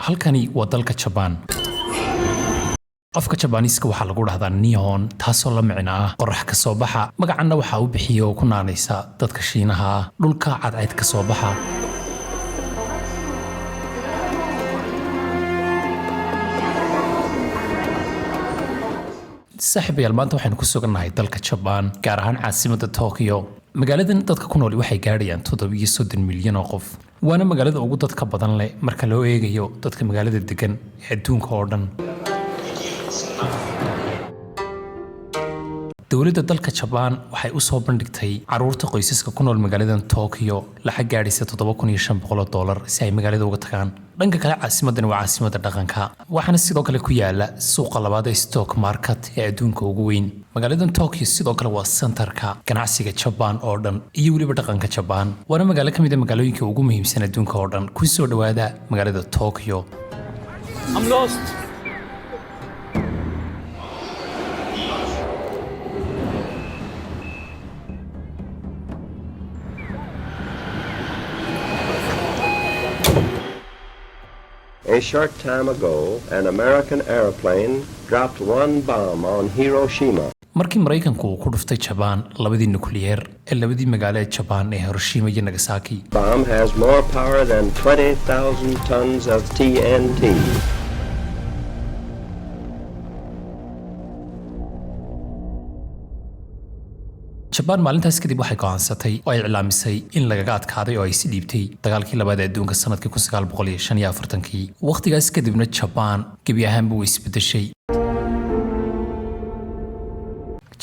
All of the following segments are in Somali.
halkani waa dalka Japan. Afka Japanese waxa lagu dhahdaa neon taasoo la micno ah qorrax ka soo baxa. Magacanna waxa uu bixiyo ku naanaysa dadka Shiinaha dhulka cadceed ka soo baxa. saaxiibayaal maanta waxaynu ku sugannahay dalka Japan gaar ahaan caasimadda Tokyo. magaaladan dadka ku nool waxay gaadhayaan 37 milyan oo qof. waana magaalada ugu dadka badan leh marka loo eegayo dadka magaalada degan ee adduunka oo dhan. dowladda dalka Japan waxay u soo bandhigtay caruurta qoysaska ku nool magaaladan Tokyo lacag gaadhaysa $7,500 si ay magaalada uga tagaan. dhanka kale caasimadan waa caasimadda dhaqanka waxaana sidoo kale ku yaala suuqa labaad ee stock market ee adduunka ugu weyn. magaaladan Tokyo sidoo kale waa centerka ganacsiga Japan oo dhan iyo waliba dhaqanka Japan. waana magaalo kamid ah magaalooyinka ugu muhiimsan adduunka oo dhan. ku soo dhawaada magaalada Tokyo. I'm lost. A short time ago, an American airplane dropped one bomb on Hiroshima. markii Mareykanku uu ku dhuftay Japan labadii nuclear ee labadii magaalo ee Japan ee Hiroshima iyo Nagasaki. Bomb has more power than 20,000 tons of TNT. Japan maalintaas kadib waxay go'aansatay oo ay iclaamisay in lagaga adkaaday oo ay si dhiibtay dagaalkii labaad ee adduunka sanadkii 1945. waqtigaas kadibna Japan gebi ahaanba way isbedeshay.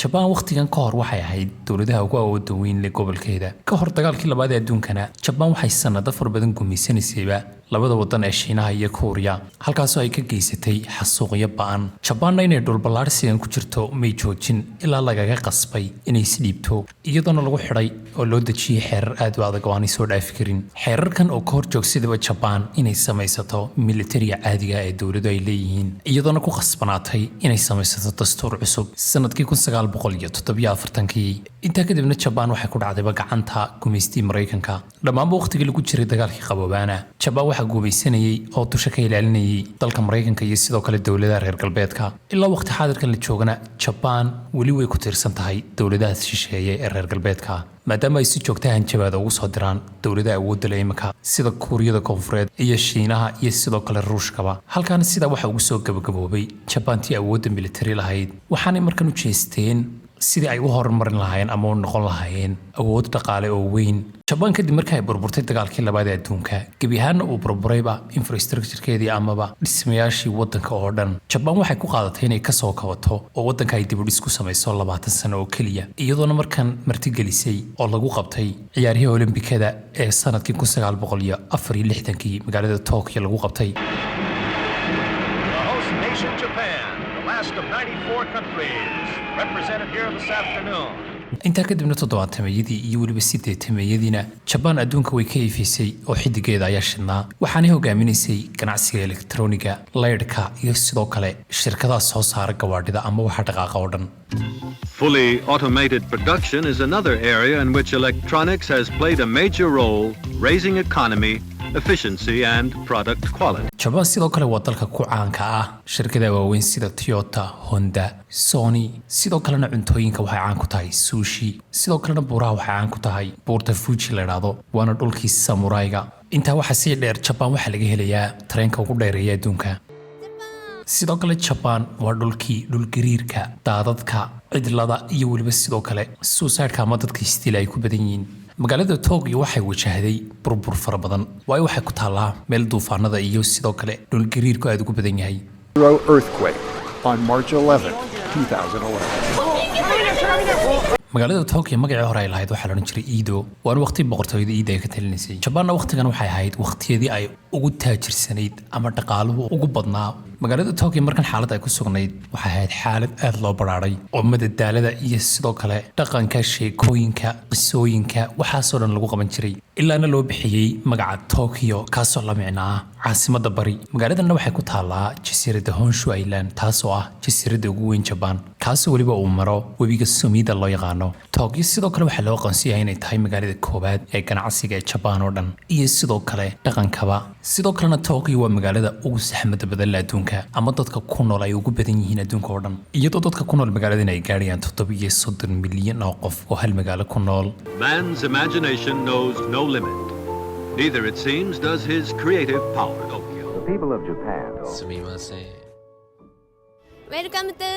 Japan waqtigan ka hor waxay ahayd dowladaha ugu awoodda weyn ee gobolkeeda. ka hor dagaalkii labaad ee adduunkana Japan waxay sanado far badan gumaysanaysaybaa labada wadan ee Shiinaha iyo Korea halkaasoo ay ka geysatay xasuuqyo ba'an. Japan inay dhul ballaarsigan ku jirto may joojin ilaa lagaga qasbay inay si dhiibto iyadoona lagu xidhay oo loo dejiyay xeerar aad u adag oo aanay soo dhaafi karin. xeerarkan oo ka hor joogsadaba Japan inay samaysato militariga caadiga ee dowladdu ay leeyihiin iyadoona ku qasbanaatay inay samaysato dastuur cusub sanadkii 1947. intaa kadibna Japan waxay ku dhacdayba gacanta gumaystii Mareykanka. dhammaanba waqtigii lagu jiray dagaalkii qaboobaana Japan waxaa gumaysanayay oo dusha ka ilaalinayay dalka Mareykanka iyo sidoo kale dowladaha reer galbeedka. ilaa waqti xaadirkan la joogana Japan weli way ku tiirsan tahay dowladaha shisheeye ee reer galbeedka maadaama ay si joogto ah hanjabaad ugu soo diraan dowladaha awoodda leh imika sida Kuuriyada Koonfureed iyo Shiinaha iyo sidoo kale Ruushkaba. halkan sida waxa ugu soo gabagaboobay Japantii awoodda military lahayd waxaanay markan u jeesteen sidii ay u horumarin lahaayeen ama u noqon lahaayeen awood dhaqaale oo weyn. Japan kadib markii ay burburtay dagaalkii labaad ee adduunka gebi ahaanna uu burburayba infrastructure-keedii amaba dhismayaashii waddanka oo dhan. Japan waxay ku qaadatay inay ka soo kabato oo waddanka ay dib u dhis ku samayso 20 sano oo keliya iyadoona markan martigelisay oo lagu qabtay ciyaarihii Olombikada ee sanadkii 1964 magaalada Tokyo lagu qabtay. Represented here this afternoon. intaa kadibna 70-meeyadii iyo waliba 80-meeyadiina Japan adduunka way ka iifisay oo xidigeeda ayaa shidnaa waxaanay hogaaminaysay ganacsiga elektrooniga leydhka iyo sidoo kale shirkadaha soo saara gawaadhida ama waxa dhaqaaqa oo dhan. Fully automated production is another area in which electronics has played a major role, raising economy, efficiency and product quality. Japan sidoo kale waa dalka ku caanka ah shirkadaha waaweyn sida Toyota, Honda, Sony. sidoo kalena cuntooyinka waxay caan ku tahay sushi. sidoo kalena buuraha waxay caan ku tahay buurta Fuji la yiraahdo waana dhulkii samuraiga. intaa waxa sii dheer Japan waxa laga helayaa tareenka ugu dheereeya adduunka. sidoo kale Japan waa dhul gariirka daadadka cidlada iyo waliba sidoo kale suicide-ka ama dadka istiila ay ku badan yihiin. magaalada Tokyo waxay wajahday burbur fara badan waayo waxay ku taallaa meel duufaanada iyo sidoo kale dhul gariirku aad ugu badan yahay. Earthquake on March 11, 2011. magaalada Tokyo magacii hore ay lahayd waxa la oran jiray Edo waana waqti boqortooyada Edo ay ka talinaysay. Japan waqtigan waxay ahayd waqtiyadii ay ugu taajirsanayd ama dhaqaaluhu ugu badnaa. magaalada Tokyo markan xaalad ay ku sugnayd waxay ahayd xaalad aad loo baraaray oo madadaalada iyo sidoo kale dhaqanka sheekooyinka qisooyinka waxaasoo dhan lagu qaban jiray ilaana loo bixiyay magaca Tokyo kaasoo la micnaa caasimadda bari. magaaladan waxay ku taallaa jasiiradda Honshu Island taasoo ah jasiiradda ugu weyn Japan kaasoo waliba uu maro webiga Sumida loo yaqaano. Tokyo sidoo kale waxaa loo aqoonsiyaa inay tahay magaalada koowaad ee ganacsiga ee Japan oo dhan iyo sidoo kale dhaqankaba sidoo kalena Tokyo waa magaalada ugu saxmadda badan adduunka ama dadka ku nool ay ugu badan yihiin adduunka oo dhan iyadoo dadka ku nool magaaladan ay gaarayaan 730 milyan oo qof oo hal magaalo ku nool. Man's imagination knows no limit. Neither, it seems, does his creative power. The people of Japan. Welcome to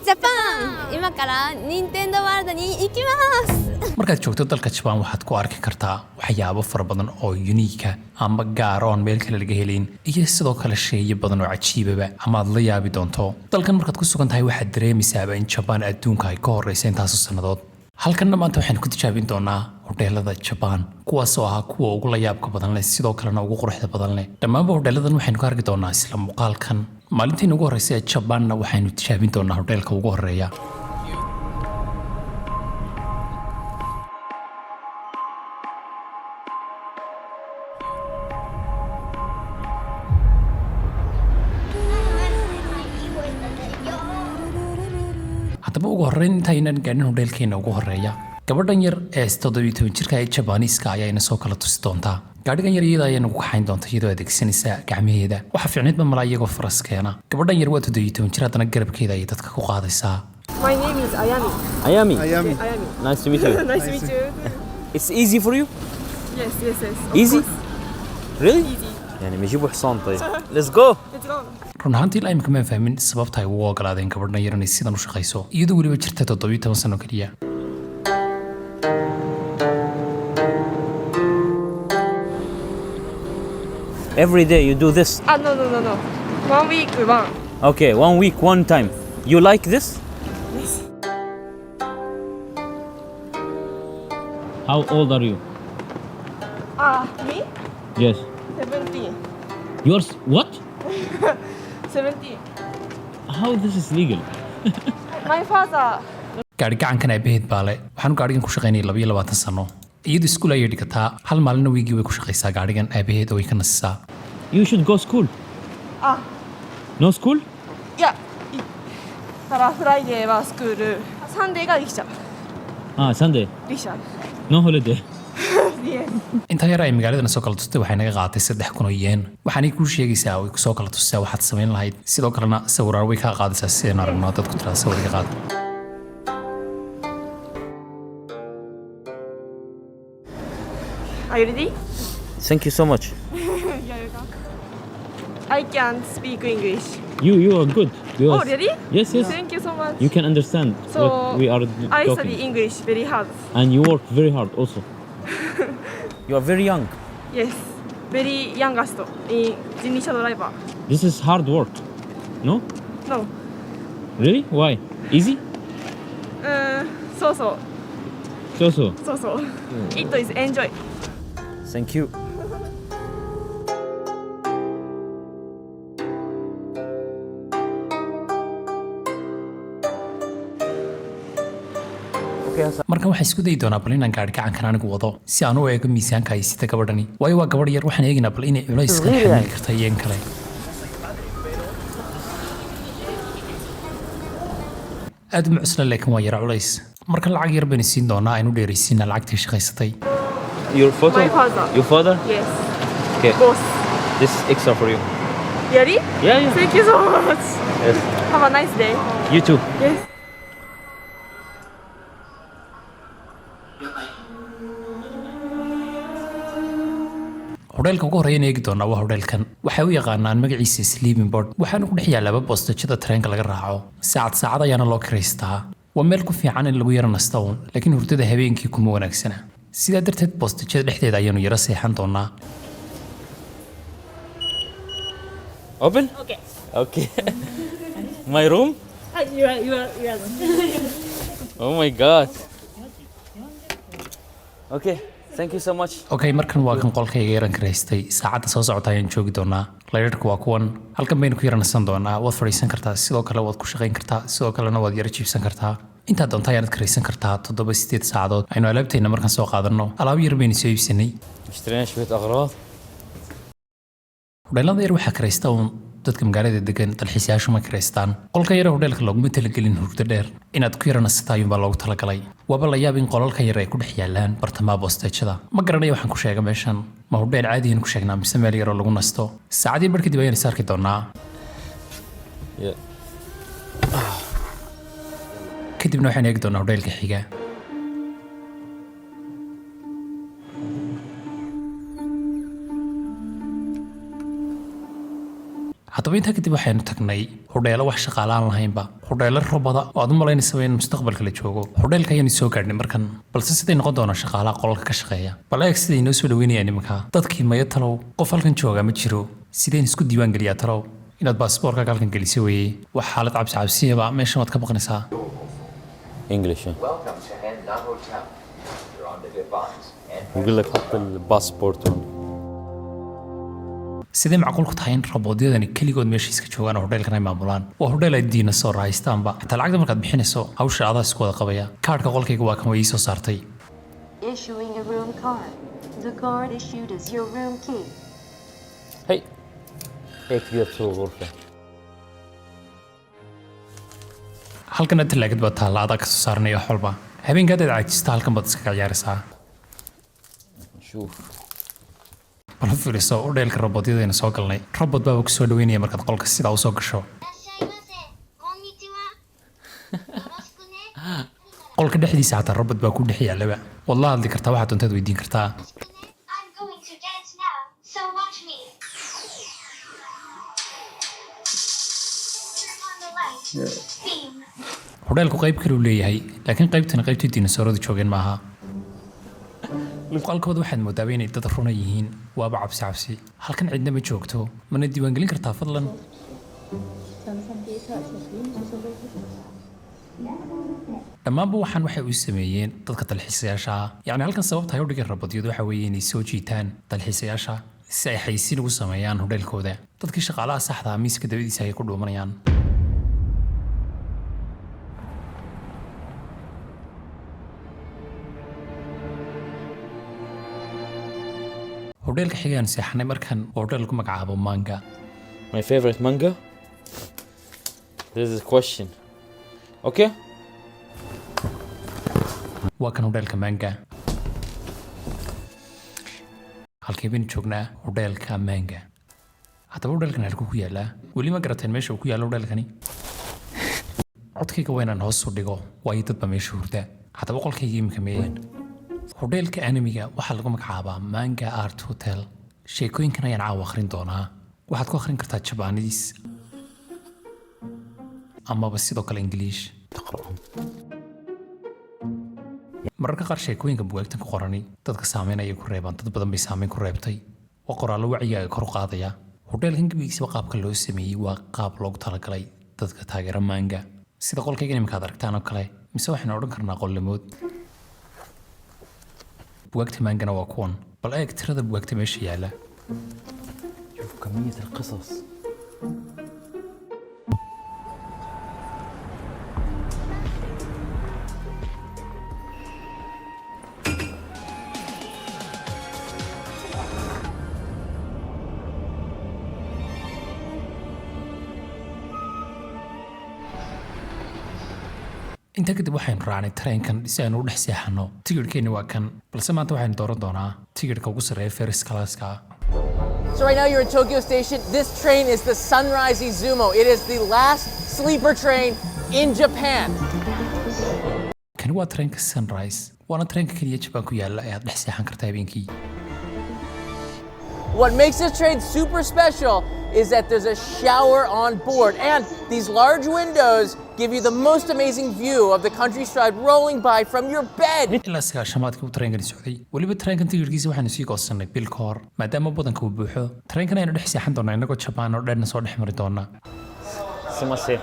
Japan! 今から任天堂ワールドに行きます。markaad joogto dalka Japan waxaad ku arki kartaa waxyaabo fara badan oo unique ama gaar oo meel kale laga helin iyo sidoo kale sheeyo badan oo cajiibaba ama aad la yaabi doonto. dalkan markaad ku sugan tahay waxaad dareemaysaa in Japan adduunka ay ka horeysay intaas sanadood. halkan maanta waxaan ku tijaabin doonaa hudheelada Japan kuwaas oo ah kuwa ugu la yaabka badan leh sidoo kalena ugu quruxda badan leh. dhammaan hudheeladan waxaan ku arki doonaa isla muuqaalkan. maalintii ugu horeysay ee Japanna waxaanu tijaabin doonaa hudheelka ugu horeeya. haddaba ugu horreyn intaynan gaarin hudheelkeena ugu horeeya gabadhan yar ee 17 jirka ee Japanese-ka ayaa ina soo kala tusi doontaa. gaadhigan yar iyada ayayna ku kaxayn doonta iyadoo adeegsanaysa gacmaheeda. waxa fiicneedba malaa iyagoo faraskeena. gabadhan yar waa 17 jir haddana garabkeeda ayay dadka ku qaadaysaa. My name is Ayami. Ayami. Ayami. Nice to meet you. Nice to meet you. It's easy for you? Yes, yes, yes. Of Easy? course. Really? Easy. يعني بيجيبوا حصان طيب. Let's go. Let's go. run ahaantii ilaa imika maan fahmin sababta ay ugu ogolaadeen gabadhan yar inay sidan u shaqayso iyadoo weliba jirta 17 sano keliya. Every day you do this. No. 1 week, one. Okay, 1 week, one time. You like this? Yes. How old are you? Me? Yes. 17. Yours what? 17. How this is legal? My father. gaadhi gacankan aabaheed baa le waxaanu gaadhigan ku shaqaynayay 22 sano iyadoo iskuul ayay dhigataa hal maalina wiigii way ku shaqaysaa gaadhigan aabaheed oo ay ka nasisaa. You should go school. No school? Yeah. だからフライデーはスクール、サンデーができちゃう。 Sunday. できちゃう。 No holiday. Yes. inta yar ay magaaladana soo kala tustay waxay naga qaatay 3,000 yen waxaanay kuu sheegaysaa way ku soo kala tustaa waxaad samayn lahayd sidoo kalena sawiraan way kaa qaadaysaa sideen aragno dad ku tiraa sawir iga qaad. Are you ready? Thank you so much. I can speak English. You are good. You Oh, are- really? Yes, yes. Thank you so much. You can understand So, what we are I talking. study English very hard. And you work very hard also. You are very young. Yes. Very youngest in 人力車ドライバー。 This is hard work. No? No. Really? Why? Easy? そうそう。 So. そうそう。It is enjoy. Thank you. markan waxaan isku dayi doonaa bal inaan gaadhi gacankan anigu wado si aan u eego miisaanka ay sita gabadhani waayo waa gabadh yar waxaan eegaynaa bal inay culayska xamili karta iyo in kale. aad uma cusla laakiin waa yara culays marka lacag yar baynu siin doonaa aynu dheeraysiinaa lacagtii shaqaysatay. Your photo? My father. Your father? Yes. Okay. Both. This is extra for you. Really? Yeah. Thank you so much. Yes. Have a nice day. You too. Yes. hudheelka ugu horeeyana eegi doonaa waa hudheelkan waxay u yaqaanaan magaciisa sleeping board waxaana ku dhex yaallaba boostajada tareenka laga raaco saacad ayaana loo kiraystaa. waa meel ku fiican in lagu yara nasto uun laakiin hurdada habeenkii kuma wanaagsana sidaa darteed boostajada dhexdeeda ayaanu yara seexan doonaa. Open? Okay. My room? You are. Oh my god. Okay. Thank you so much. okay markan waa kan qolkayga yaran kiraystay saacadda soo socota ayaan joogi doonaa. laydhadhka waa kuwan halkan baynu ku yara nasan doonaa waad fadhiisan kartaa sidoo kale waad ku shaqayn kartaa sidoo kalena waad yara jiibsan kartaa intaad doonta ayaanad kiraysan kartaa 7-8 saacadood aynu alaabteenna markan soo qaadanno alaab yar baynu soo iibsanay. اشترينا شوية أغراض. hudheelada yar waxaa kiraysta uun dadka magaalada degan dalxiisayaashu ma kireystaan qolka yar hudheelka laguma talagelin hurdo dheer inaad ku yarana sitaayun baa loogu talagalay waaba la yaab in qolalka yar ay ku dhex yaalaan bartamaha bosteejada ma garanayo waxaan ku sheegay meeshan ma hudheel caadiyan ku sheegnaa mise meel yar oo lagu nasto saacadii barkii dib ayaan is arki doonaa kadibna waxaan eegi doonaa hudheelka xiga haddaba intaa kadib waxaynu tagnay hudheelo wax shaqaalaan lahaynba hudheelo robada oo aad u malaynaysa in mustaqbalka la joogo hudheelka ayaan soo gaadhnay markan balse siday noqon doonaa shaqaalaha qolalka ka shaqeeya bal eeg siday inoo soo dhaweynayaan nimanka dadkii maya talow qof halkan jooga ma jiro sideen isku diiwaan geliyaa talow inaad baasboorka halkan gelisay weeye wax xaalad cabsiyaba meeshan waad ka baqnaysaa English. Welcome to Hattab. You're on the device. يقول لك حط الباسبورت هون. sidee macquul ku tahay in robodyadani keligood meesha iska joogaan oo hudheelkan ay maamulaan waa hudheel ay diina soo raahistaanba xitaa lacagta markaad bixinayso hawsha adaa isku wada qabaya kaadhka qolkayga waa kan way ii soo saartay Issuing a room card. The card issued is your room key. هي هيك تقدر تسوي غرفة. halkana talaagad baa taalla adaa ka soo saaranaya wax walba habeenka haddaad caajista halkan baad iskaga ciyaaraysaa نشوف. bal u fiiriso hudheelka robodyadayna soo galnay robot baaba ku soo dhaweynaya markaad qolka sidaa u soo gasho qolka dhexdiisa xataa robot baa ku dhex yaallaba waad la hadli kartaa waxaad doontaad weydiin kartaa I'm going to dance now, so watch me. Turn on the light. Beam. hudheelku qayb kale uu leeyahay laakiin qaybtani qaybtii diinosooradu joogeen maaha muuqaalkooda waxaad moodaaba inay dad runa yihiin waaba cabsi halkan cidna ma joogto mana diiwaangelin kartaa fadlan dhammaanba waxaan waxay u sameeyeen dadka dalxiisayaasha ah yacni halkan sababta ay u dhigeen robodyadu waxa weeye inay soo jiitaan dalxiisayaasha si ay xaysiin ugu sameeyaan hudheelkooda dadkii shaqaalaha saxda ah miiska dabadiisa ayay ku dhuumanayaan hudheelka xigaan seexanay markan waa hudheel lagu magacaabo Manga My favorite manga? This is a question. Okay? waa kan hudheelka Manga halkee baynu joognaa hudheelka Manga haddaba hudheelkan halkuu ku yaalaa weli ma garateen meesha uu ku yaalo hudheelkani codkayga waa inaan hoos u dhigo waayo dad baa meesha hurda haddaba qolkayga imika meeyeen hudheelka animiga waxaa lagu magacaabaa Manga Art Hotel sheekooyinkan ayaan caawa akhrin doonaa waxaad ku akhrin kartaa Japanese amaba sidoo kale English mararka qaar sheekooyinka bugaagtan ku qorani dadka saameyn ayay ku reebaan dad badan bay saameyn ku reebtay waa qoraallo wacyiga kor u qaadaya hudheelkan gebigiisaba qaabka loo sameeyey waa qaab loogu talagalay dadka taageera manga sida qolkayga iminkaad aragtaan oo kale mise waxaynu odhan karnaa qollemood bugaagta mangana waa kuwan bal eeg tirada bugaagta meesha yaala شوف كمية القصص. inta kadib waxaynu raacnay tareenkan si aynu u dhex seexanno tigidhkeenni waa kan balse maanta waxaynu dooran doonaa tigidhka ugu sarreeya first classka So right now you're in Tokyo Station. This train is the Sunrise Izumo. It is the last sleeper train in Japan. kani waa tareenka Sunrise waana tareenka keliya Japan ku yaalla ee aad dhex seexan kartaa habeenkii What makes this train super special is that there's a shower on board, and these large windows give you the most amazing view of the countryside rolling by from your bed. ilaa sagaashamaadkii uu tareenkani socday weliba tareenkan tigidhkiisa waxaanu sii goosannay bil ka hor maadaama badanka uu buuxo tareenkan aynu dhex seexan doonaa innagoo Japan oo dheerna soo dhex mari doona سماسي.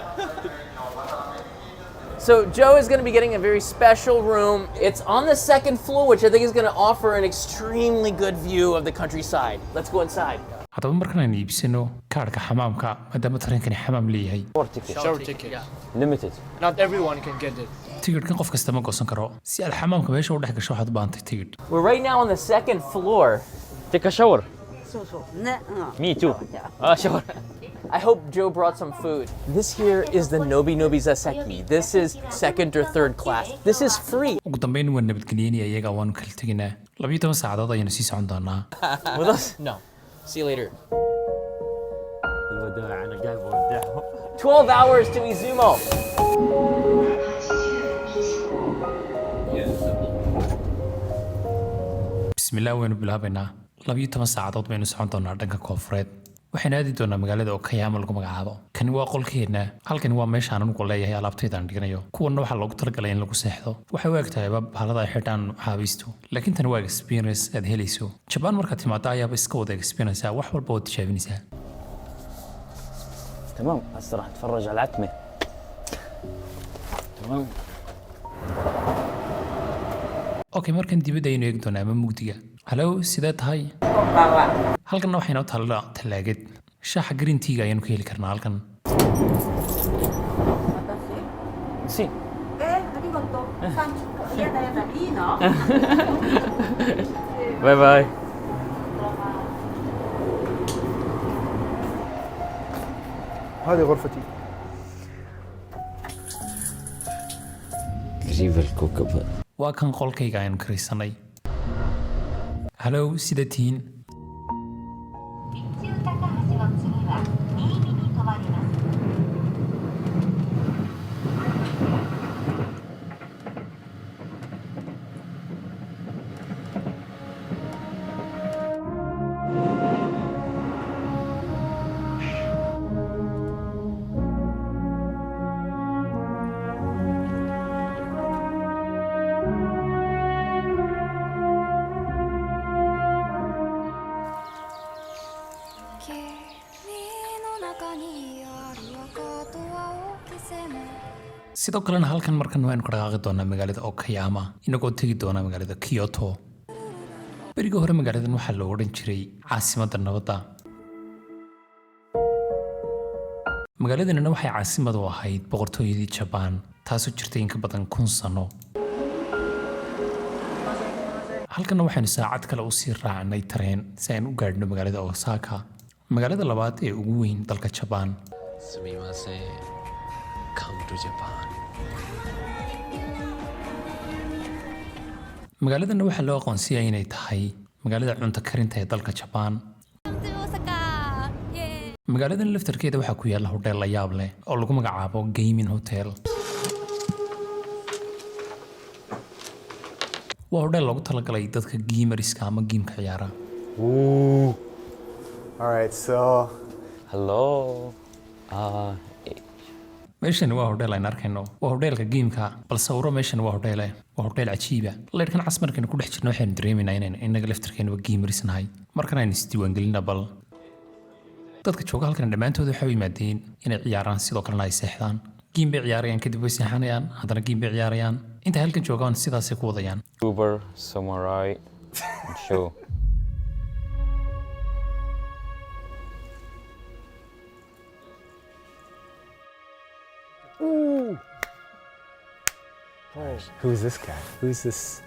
So Joe is going to be getting a very special room. It's on the second floor, which I think is going to offer an extremely good view of the countryside. Let's go inside. haddaba markan aynu iibsano kaadhka xamaamka maadaama tareenkani xamaam leeyahay Shower ticket. Limited. Not everyone can get it. tigidhkan qof kasta ma goosan karo si aad xamaamka meesha u dhex gasho waxaad u baahantay tigidh We're right now on the second floor. Take a shower. Me too. Sure. I hope Joe brought some food. This here is the Nobi Nobi Zaseki. This is second or third class. This is free. ugu dambeyn waan nabadgelyeynaya iyaga waanu kala teginaa 12 saacadood ayaanu sii socon doonaa With us? No. See you later. 12 hours to Izumo. bismillaah waynu bilaabaynaa 12 saacadood baynu socon doonaa dhanka koonfureed waxaan aadi doonaa magaalada Okayama lagu magacaabo kani waa qolkeena halkani waa meesha aan ugu leeyahay alaabtaydan dhiganayo kuwana waxa loogu talagalay in lagu seexdo waxay u egtahay bahalada ay xidhaan xaabisto laakiin tani waa experience aad helayso Japan marka timaado ayaaba iska wada experience wax walba oo tijaabinaysaa تمام هسه راح اتفرج على العتمة. تمام. Okay markan dibadda aynu eegi doonaa ama mugdiga hallo sidee tahay halkan waxay noo taallaa talaagad shaaha green tea ayanu ka heli karnaa halkan Si. باي باي. هذه غرفتي. قريبة الكوكب. waa kan qolkayga aynu karisanay hallo sidee tihiin sidoo kalena halkan markan waynu ka dhaqaaqi doonaa magaalada Okayama inagoo tegi doonaa magaalada Kyoto beriga hore magaaladan waxaa loo odhan jiray caasimadda nabadda magaaladanina waxay caasimad u ahayd boqortooyadii Japan taasoo jirtay in ka badan 1000 sano halkan waxaynu saacad kale u sii raacnay tareen si aynu u gaadhno magaalada Osaka magaalada labaad ee ugu weyn dalka Japan Come to Japan. magaaladana waxaa loo aqoonsiyaa inay tahay magaalada cunto karinta ee dalka Japan magaaladan laftarkeeda waxaa ku yaala hodheel la yaab leh oo lagu magacaabo gaming hotel waa hodheel loogu talagalay dadka gamerska ama gameka ciyaara All right, so Hello. meeshan waa hodheel aan arkayno waa hodheelka gameka balse sawiro meeshan waa hodheel cajiiba leerkan casmarkan ku dhex jirno waxaan dareemaynaa inaan inaga laftarkeena waa gamersnahay markan aan isdiiwaangelina bal dadka jooga halkan dhammaantood waxay u yimaadeen inay ciyaaraan sidoo kalena ay seexdaan game bay ciyaarayaan kadib way seexanayaan haddana game bay ciyaarayaan inta halkan joogaan sidaasay ku wadayaan Uber, samurai, and show. who's this guy? Who's this?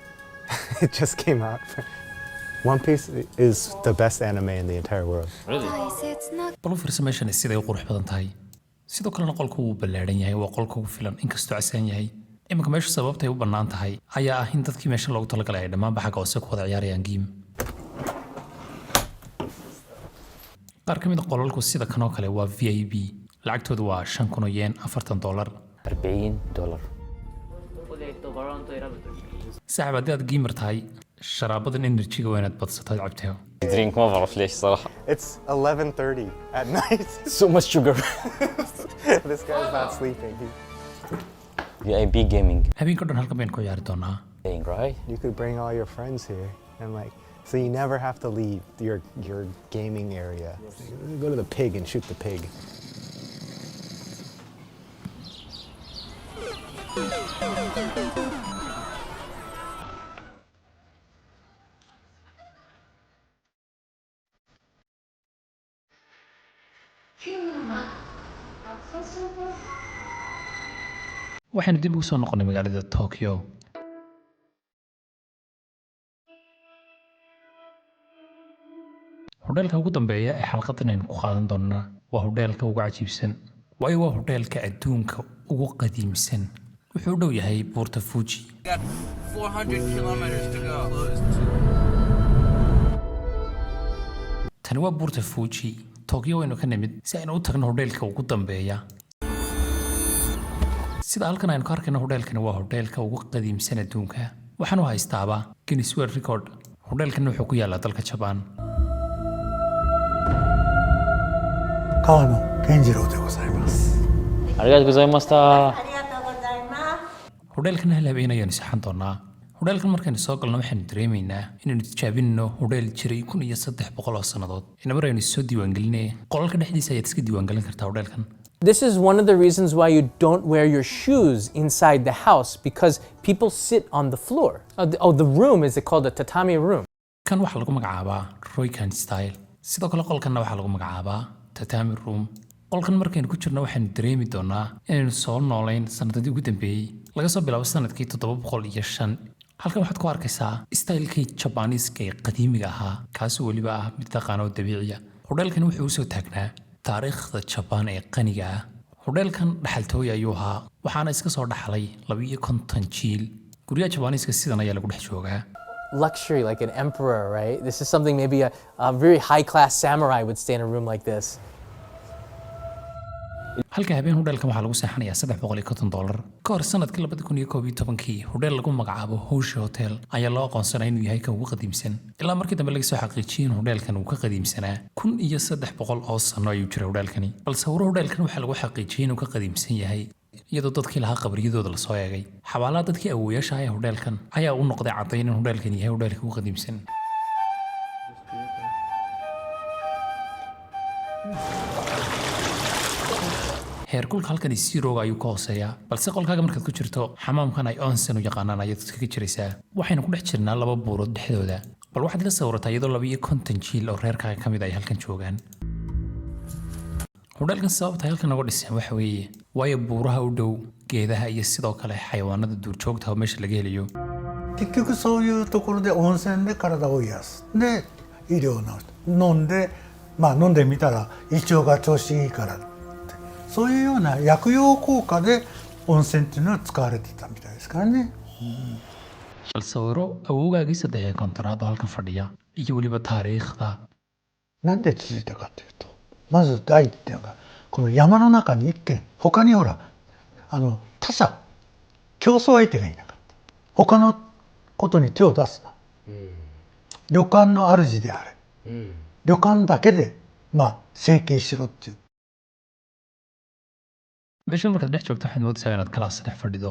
It just came out. One Piece is the best anime in the entire world. bal fiirso meeshan siday u qurux badan tahay sidoo kalena qolku wuu ballaaran yahay waa qolka ugu filan inkastoo casaan yahay iminka meesha sababtay u bannaan tahay ayaa ah in dadkii meesha loogu talagalay ay dhammaanba xagga hoose ku wada ciyaarayaan game qaar ka mid a qolalku sida kanoo kale waa VIP lacagtoodu waa 5,000 yen $40 $40. saaxiib haddii aad gamer tahay sharaabadan enerjiga waa inaad badsato cabteo درينك ما بعرف ليش صراحة. It's 11:30 at night. So much sugar. This guy's not sleeping. VIP gaming. habeenka dhan halkan baynu ku ciyaari doonaa Playing, right? You could bring all your friends here and like, so you never have to leave your gaming area. Go to the pig and shoot the pig. waxaynu dib ugu soo noqonay magaalada Tokyo hudheelka ugu dambeeya ee xalqadan aynu ku qaadan doonaa waa hudheelka ugu cajiibsan waayo waa hudheelka adduunka ugu qadiimsan wuxuu u dhow yahay buurta Fuji. 400 kilometers to go. tani waa buurta Fuji Tokyo waynu ka nimid si aynu u tagno hudheelka ugu dambeeya sida halkan aynu ka arkayno hudheelkani waa hudheelka ugu qadiimsan adduunka waxaanu haystaaba Guinness World Record hudheelkan wuxuu ku yaalaa dalka Japan. 川野健次郎でございます。ありがとうございました。hudheelkan hal habeen ayaynu saxan doonaa hudheelkan markaynu soo galno waxaynu dareemaynaa inaynu tijaabinno hudheel jiray 1300 oo sannadood inaba aynu soo diiwaangelinay qolalka dhexdiisa ayaad iska diiwaangelin kartaa hudheelkan. This is one of the reasons why you don't wear your shoes inside the house because people sit on the floor. The room is called a tatami room. kan waxa lagu magacaabaa Roycan style sidoo kale qolkanna waxa lagu magacaabaa tatami room qolkan markaynu ku jirno waxaynu dareemi doonaa inaynu soo noolayn sanadadii ugu dambeeyay laga soo bilaabo sanadkii 705 halkan waxaad ku arkaysaa stylekii Japanese ee qadiimiga ahaa kaas oo waliba ah mid taqaano dabiiciya hudheelkan wuxuu soo taagnaa taariikhda Japan ee qaniga ah hudheelkan dhaxaltooy ayuu ahaa waxaana iska soo dhaxlay 250 jiil guriga Japanese sidan ayaa lagu dhex joogaa Luxury, like an emperor, right? This is something maybe a very high-class samurai would stay in a room like this. halka habeen hudheelkan waxaa lagu seexanayaa $350 ka hor sanadkii 2011 hudheel lagu magacaabo Hoshi Hotel ayaa loo aqoonsanay inuu yahay kan ugu qadiimsan ilaa markii dambe laga soo xaqiijiyay in hudheelkan uu ka qadiimsanaa 1300 oo sano ayuu jiray hudheelkani balse hudheelkan waxaa lagu xaqiijiyay inuu ka qadiimsan yahay iyadoo dadkii lahaa qabriyadooda la soo eegay xabaalaha dadkii awooyaasha ah ee hudheelkan ayaa u noqday caddayn in hudheelkan yahay hudheelka ugu qadiimsan heerkulka halkani zero ayuu ka hooseeyaa balse qolkaaga markaad ku jirto xamaamkan ay onsen u yaqaanaan ayaad iskaga jiraysaa waxaynu ku dhex jirnaa laba buurood dhexdooda bal waxaad la sawirataa iyadoo 250 jiil oo reerkaaga ka mid ay halkan joogaan hudheelkan sababta halkan uga dhiseen waxa weeye waayo buuraha u dhow geedaha iyo sidoo kale xayawaanada duurjoogta oo meesha laga helayo 結局そういうところで温泉で体を癒すで医療の飲んで飲んでみたら胃腸が調子いいからってそういうような薬用効果で温泉っていうのは使われていたみたいですからね。bal sawiro awowgaagii 3 kontonaad oo halkan fadhiya iyo weliba taariikhda なんで続いたかというとまず第一点がこの山の中に一軒他にほら他者競争相手がいなかった他のことに手を出すな、旅館の主であれ、旅館だけで生計しろっていう meesha markaad dhex joogto waxaad moodaysaa inaad kalaas dhex fadhido